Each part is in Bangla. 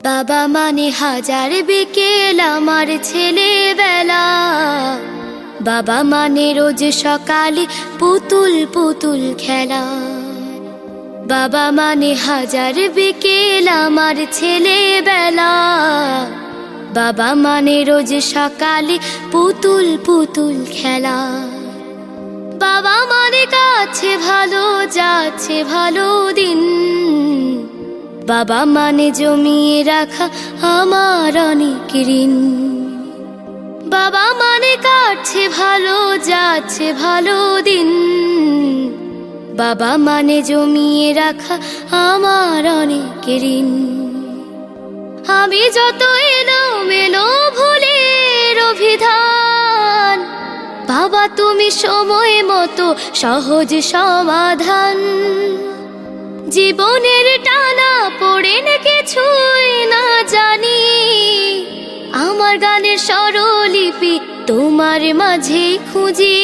বাবা মানে হাজার বিকেল আমার ছেলেবেলা। বাবা মানে রোজ সকালে পুতুল পুতুল খেলা। বাবা মানে হাজার বিকেল আমার ছেলেবেলা। বাবা মানে রোজ সকালে পুতুল পুতুল খেলা। বাবা মানে কাছে ভালো যাচ্ছে ভালো দিন। বাবা মানে জমিয়ে রাখা আমার অনেক ঋণ। বাবা মানে কাটছে ভালো যাচ্ছে ভালো দিন। বাবা মানে জমিয়ে রাখা আমার অনেক ঋণ। আমি যত এলোমেলো ভুলের অভিধান, বাবা তুমি সময় মতো সহজ সমাধান। জীবনের টানা পড়ে না কিছুই না জানি, আমার গানের স্বরলিপি তোমার মাঝে খুঁজি।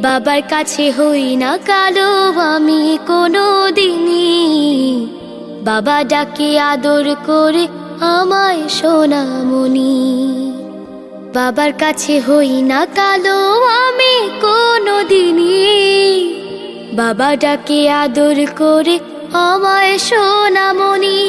বাবার কাছে হই না কালো আমি কোনো দিনই, বাবা ডাকে আদর করে আমায় সোনামণি। বাবার কাছে হই না কালো আমি কোনো দিনই, বাবা ডাকে আদর করে আমায় সোনামণি।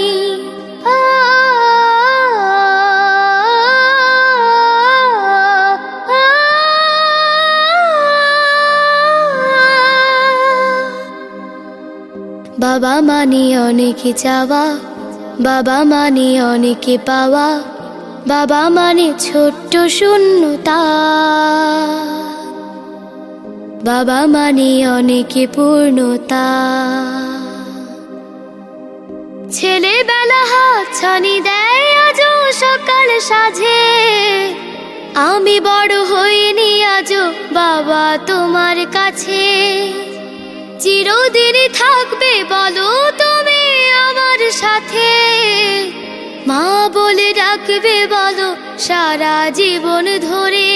বাবা মানে অনেক চাওয়া, বাবা মানে অনেক পাওয়া। বাবা মানে ছোট্ট শূন্যতা, বাবা মানে অনেক পূর্ণতা। ছেলেবেলা হাতছানি দেয় আজও সকাল সাজে। আমি বড় হইনি আজও বাবা তোমার কাছে। চিরদিনই থাকবে বলো তুমি আমার সাথে, মা বলে ডাকবে বলো সারা জীবন ধরে।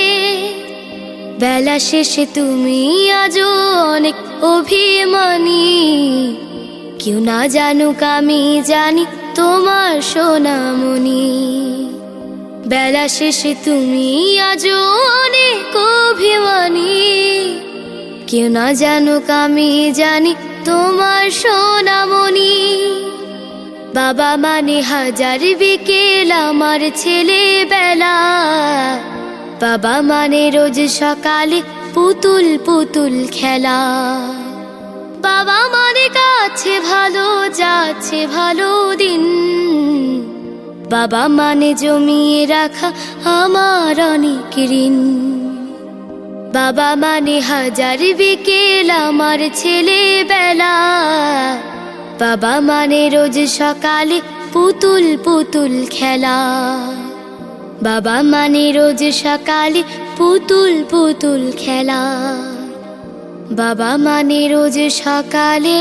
বেলা শেষে তুমি আজও অনেক অভিমানী, কেউ না জানুক আমি জানি তোমার সোনামণি। বেলা শেষে তুমি আজও অনেক অভিমানী, কেউ না জানুক আমি জানি তোমার সোনামণি। বাবা মানে হাজার বিকেল আমার ছেলেবেলা। বাবা মানে রোজ সকালে পুতুল পুতুল খেলা। বাবা মানে কাছে ভালো যাচ্ছে ভালো দিন। বাবা মানে জমিয়ে রাখা আমার অনেক ঋণ। বাবা মানে হাজার বিকেল আমার ছেলেবেলা। বাবা মানে রোজ সকালে পুতুল পুতুল খেলা। বাবা মানে রোজ সকালে পুতুল পুতুল খেলা। বাবা মানে রোজ সকালে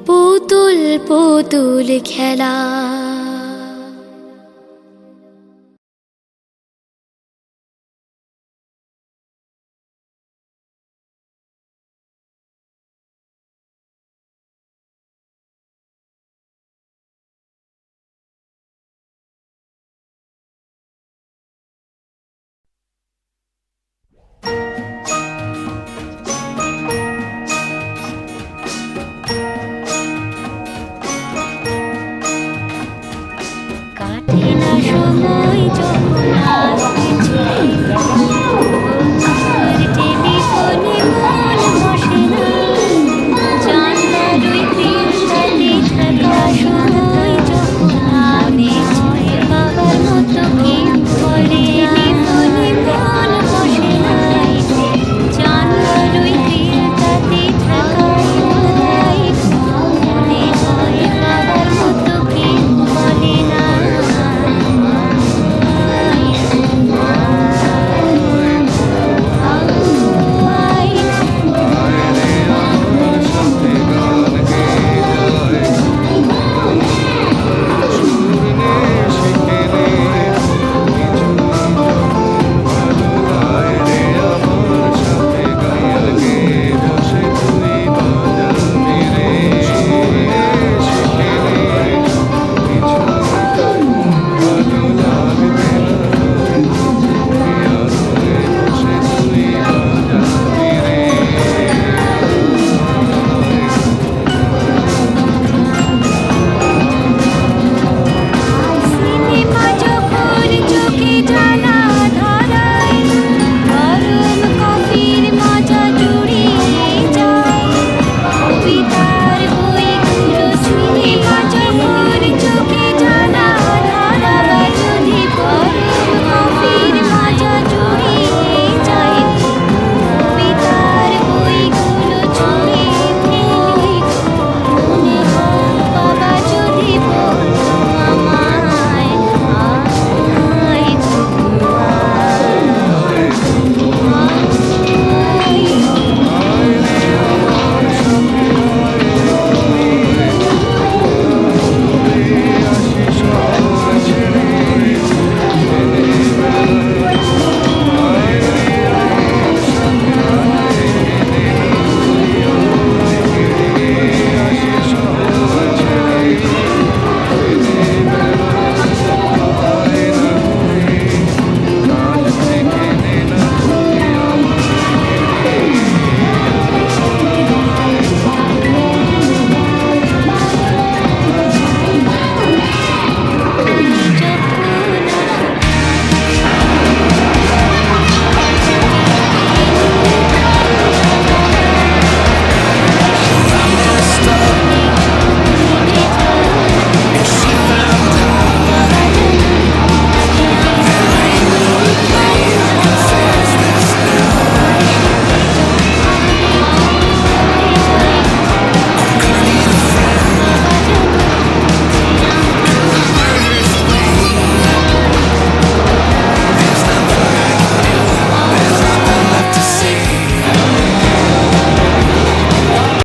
পুতুল পুতুল খেলা। কাটে না সময়